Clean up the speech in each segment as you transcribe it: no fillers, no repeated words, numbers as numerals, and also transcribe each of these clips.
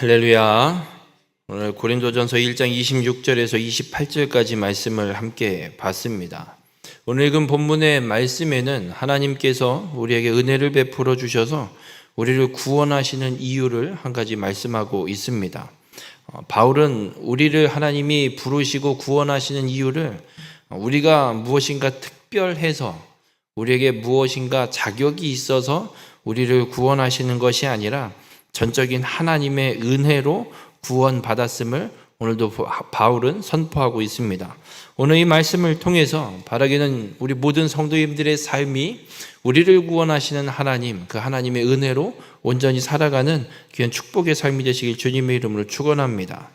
할렐루야. 오늘 고린도전서 1장 26절에서 28절까지 말씀을 함께 봤습니다. 오늘 읽은 본문의 말씀에는 하나님께서 우리에게 은혜를 베풀어 주셔서 우리를 구원하시는 이유를 한 가지 말씀하고 있습니다. 바울은 우리를 하나님이 부르시고 구원하시는 이유를 우리가 무엇인가 특별해서 우리에게 무엇인가 자격이 있어서 우리를 구원하시는 것이 아니라 전적인 하나님의 은혜로 구원받았음을 오늘도 바울은 선포하고 있습니다. 오늘 이 말씀을 통해서 바라기는 우리 모든 성도님들의 삶이 우리를 구원하시는 하나님, 그 하나님의 은혜로 온전히 살아가는 귀한 축복의 삶이 되시길 주님의 이름으로 축원합니다.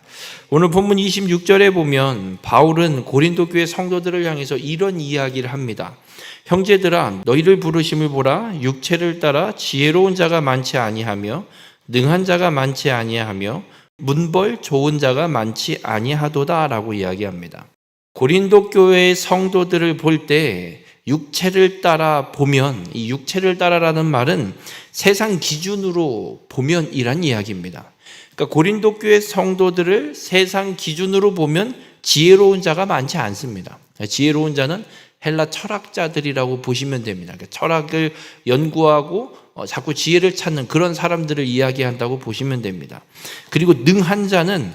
오늘 본문 26절에 보면 바울은 고린도 교회 성도들을 향해서 이런 이야기를 합니다. 형제들아, 너희를 부르심을 보라. 육체를 따라 지혜로운 자가 많지 아니하며 능한 자가 많지 아니하며 문벌 좋은 자가 많지 아니하도다라고 이야기합니다. 고린도 교회의 성도들을 볼 때 육체를 따라 보면, 이 육체를 따라라는 말은 세상 기준으로 보면이란 이야기입니다. 그러니까 고린도 교회 성도들을 세상 기준으로 보면 지혜로운 자가 많지 않습니다. 지혜로운 자는 헬라 철학자들이라고 보시면 됩니다. 그러니까 철학을 연구하고 자꾸 지혜를 찾는 그런 사람들을 이야기한다고 보시면 됩니다. 그리고 능한 자는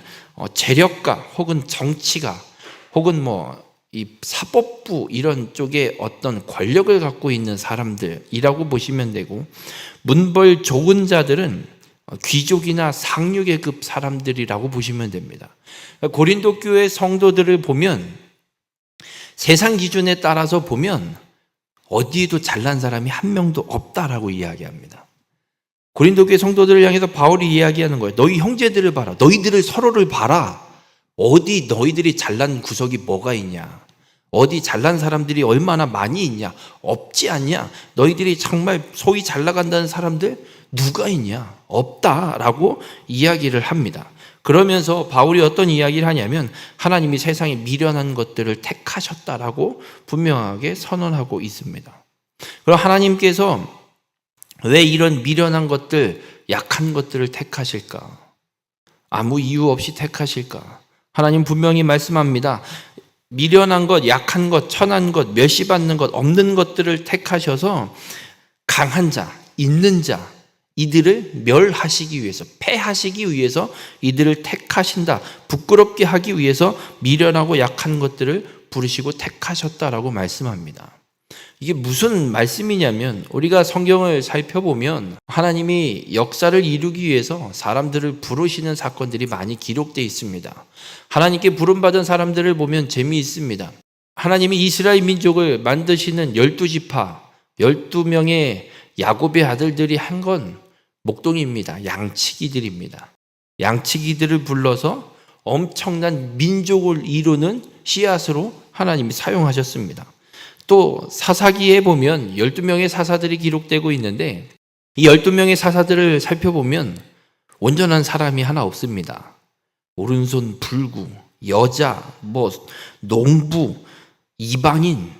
재력가 혹은 정치가 혹은 이 사법부 이런 쪽에 어떤 권력을 갖고 있는 사람들이라고 보시면 되고, 문벌 좋은 자들은 귀족이나 상류계급 사람들이라고 보시면 됩니다. 고린도 교회 성도들을 보면 세상 기준에 따라서 보면 어디에도 잘난 사람이 한 명도 없다라고 이야기합니다. 고린도 교회 성도들을 향해서 바울이 이야기하는 거예요. 너희 형제들을 봐라. 너희들을 서로를 봐라. 어디 너희들이 잘난 구석이 뭐가 있냐? 어디 잘난 사람들이 얼마나 많이 있냐? 없지 않냐? 너희들이 정말 소위 잘 나간다는 사람들 누가 있냐? 없다라고 이야기를 합니다. 그러면서 바울이 어떤 이야기를 하냐면 하나님이 세상에 미련한 것들을 택하셨다라고 분명하게 선언하고 있습니다. 그럼 하나님께서 왜 이런 미련한 것들, 약한 것들을 택하실까? 아무 이유 없이 택하실까? 하나님 분명히 말씀합니다. 미련한 것, 약한 것, 천한 것, 멸시받는 것, 없는 것들을 택하셔서 강한 자, 있는 자, 이들을 멸하시기 위해서, 패하시기 위해서 이들을 택하신다. 부끄럽게 하기 위해서 미련하고 약한 것들을 부르시고 택하셨다라고 말씀합니다. 이게 무슨 말씀이냐면 우리가 성경을 살펴보면 하나님이 역사를 이루기 위해서 사람들을 부르시는 사건들이 많이 기록되어 있습니다. 하나님께 부름받은 사람들을 보면 재미있습니다. 하나님이 이스라엘 민족을 만드시는 12지파, 12명의 야곱의 아들들이 한 건 목동입니다. 양치기들입니다. 양치기들을 불러서 엄청난 민족을 이루는 씨앗으로 하나님이 사용하셨습니다. 또 사사기에 보면 12명의 사사들이 기록되고 있는데 이 12명의 사사들을 살펴보면 온전한 사람이 하나 없습니다. 오른손 불구, 여자, 농부, 이방인,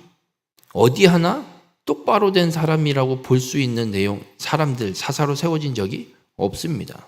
어디 하나 똑바로 된 사람이라고 볼 수 있는 내용, 사람들, 사사로 세워진 적이 없습니다.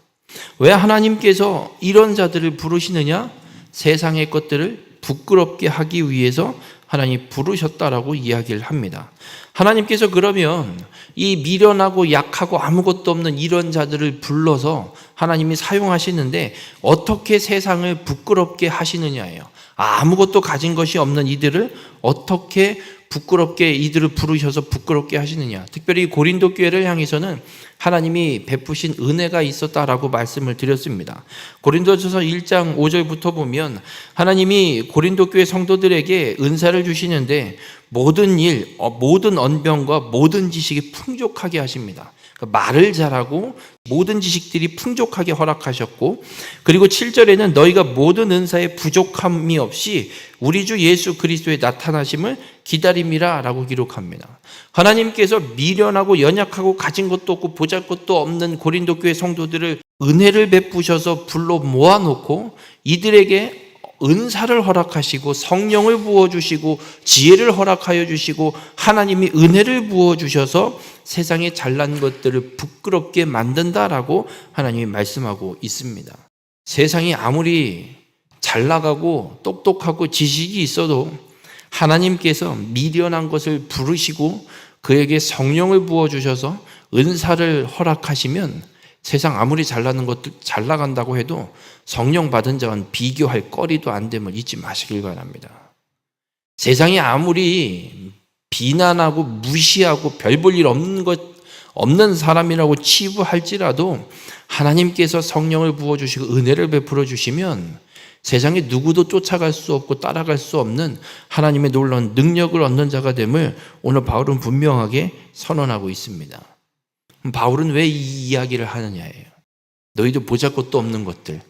왜 하나님께서 이런 자들을 부르시느냐? 세상의 것들을 부끄럽게 하기 위해서 하나님이 부르셨다라고 이야기를 합니다. 하나님께서 그러면 이 미련하고 약하고 아무것도 없는 이런 자들을 불러서 하나님이 사용하시는데 어떻게 세상을 부끄럽게 하시느냐예요. 아무것도 가진 것이 없는 이들을 어떻게 부끄럽게 이들을 부르셔서 부끄럽게 하시느냐. 특별히 고린도 교회를 향해서는 하나님이 베푸신 은혜가 있었다라고 말씀을 드렸습니다. 고린도전서 1장 5절부터 보면 하나님이 고린도 교회 성도들에게 은사를 주시는데 모든 일, 모든 언변과 모든 지식이 풍족하게 하십니다. 말을 잘하고 모든 지식들이 풍족하게 허락하셨고, 그리고 7절에는 너희가 모든 은사에 부족함이 없이 우리 주 예수 그리스도의 나타나심을 기다림이라 라고 기록합니다. 하나님께서 미련하고 연약하고 가진 것도 없고 보잘것도 없는 고린도 교회 성도들을 은혜를 베푸셔서 불러 모아놓고 이들에게 은사를 허락하시고 성령을 부어주시고 지혜를 허락하여 주시고 하나님이 은혜를 부어주셔서 세상에 잘난 것들을 부끄럽게 만든다라고 하나님이 말씀하고 있습니다. 세상이 아무리 잘 나가고 똑똑하고 지식이 있어도 하나님께서 미련한 것을 부르시고 그에게 성령을 부어주셔서 은사를 허락하시면 세상 아무리 잘 나간다고 해도 성령 받은 자와는 비교할 거리도 안 됨을 잊지 마시길 바랍니다. 세상이 아무리 비난하고 무시하고 별 볼 일 없는 사람이라고 치부할지라도 하나님께서 성령을 부어주시고 은혜를 베풀어 주시면 세상에 누구도 쫓아갈 수 없고 따라갈 수 없는 하나님의 놀라운 능력을 얻는 자가 됨을 오늘 바울은 분명하게 선언하고 있습니다. 바울은 왜 이 이야기를 하느냐예요. 너희도 보잘것도 없는 것들,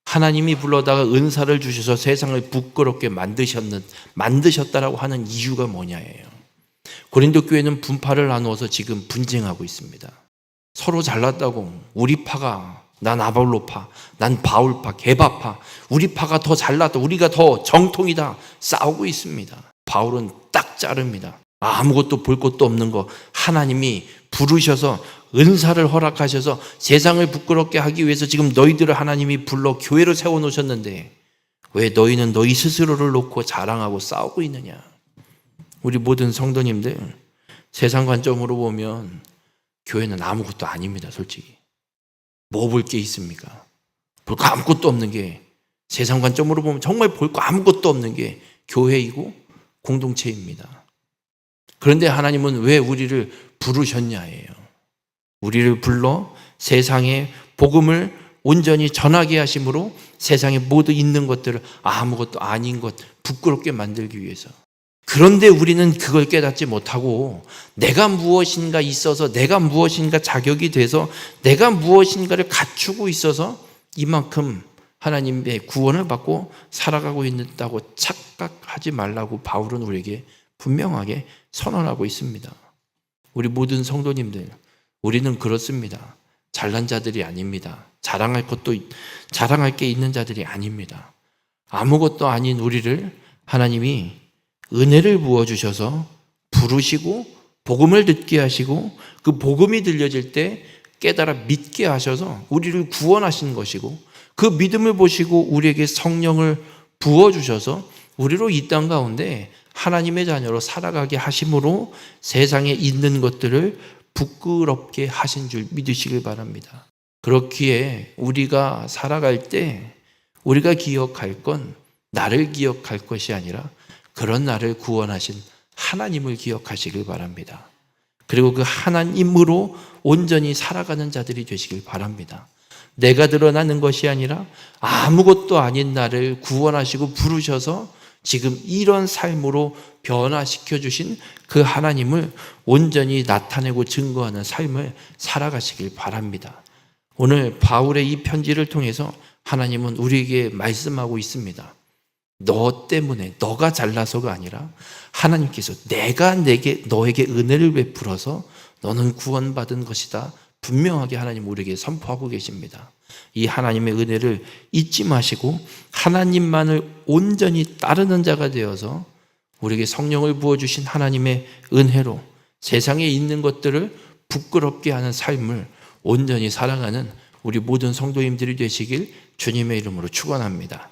하나님이 불러다가 은사를 주셔서 세상을 부끄럽게 만드셨다라고 하는 이유가 뭐냐예요. 고린도 교회는 분파를 나누어서 지금 분쟁하고 있습니다. 서로 잘났다고 우리 파가 난 아볼로파, 난 바울파, 게바파, 우리 파가 더 잘났다, 우리가 더 정통이다 싸우고 있습니다. 바울은 딱 자릅니다. 아무것도 볼 것도 없는 거 하나님이 부르셔서 은사를 허락하셔서 세상을 부끄럽게 하기 위해서 지금 너희들을 하나님이 불러 교회로 세워놓으셨는데 왜 너희는 너희 스스로를 놓고 자랑하고 싸우고 있느냐. 우리 모든 성도님들, 세상 관점으로 보면 교회는 아무것도 아닙니다. 솔직히 뭐 볼 게 있습니까? 볼 거 아무것도 없는 게, 세상 관점으로 보면 정말 볼 거 아무것도 없는 게 교회이고 공동체입니다. 그런데 하나님은 왜 우리를 부르셨냐예요. 우리를 불러 세상에 복음을 온전히 전하게 하심으로 세상에 모두 있는 것들을 아무것도 아닌 것 부끄럽게 만들기 위해서. 그런데 우리는 그걸 깨닫지 못하고 내가 무엇인가 있어서, 내가 무엇인가 자격이 돼서, 내가 무엇인가를 갖추고 있어서 이만큼 하나님의 구원을 받고 살아가고 있다고 착각하지 말라고 바울은 우리에게 분명하게 선언하고 있습니다. 우리 모든 성도님들, 우리는 그렇습니다. 잘난 자들이 아닙니다. 자랑할 게 있는 자들이 아닙니다. 아무것도 아닌 우리를 하나님이 은혜를 부어주셔서 부르시고 복음을 듣게 하시고 그 복음이 들려질 때 깨달아 믿게 하셔서 우리를 구원하신 것이고, 그 믿음을 보시고 우리에게 성령을 부어주셔서 우리로 이 땅 가운데 하나님의 자녀로 살아가게 하심으로 세상에 있는 것들을 부끄럽게 하신 줄 믿으시길 바랍니다. 그렇기에 우리가 살아갈 때 우리가 기억할 건 나를 기억할 것이 아니라 그런 나를 구원하신 하나님을 기억하시길 바랍니다. 그리고 그 하나님으로 온전히 살아가는 자들이 되시길 바랍니다. 내가 드러나는 것이 아니라 아무것도 아닌 나를 구원하시고 부르셔서 지금 이런 삶으로 변화시켜 주신 그 하나님을 온전히 나타내고 증거하는 삶을 살아가시길 바랍니다. 오늘 바울의 이 편지를 통해서 하나님은 우리에게 말씀하고 있습니다. 너 때문에, 너가 잘나서가 아니라 하나님께서 내가 너에게 은혜를 베풀어서 너는 구원받은 것이다. 분명하게 하나님 우리에게 선포하고 계십니다. 이 하나님의 은혜를 잊지 마시고 하나님만을 온전히 따르는 자가 되어서 우리에게 성령을 부어주신 하나님의 은혜로 세상에 있는 것들을 부끄럽게 하는 삶을 온전히 살아가는 우리 모든 성도님들이 되시길 주님의 이름으로 축원합니다.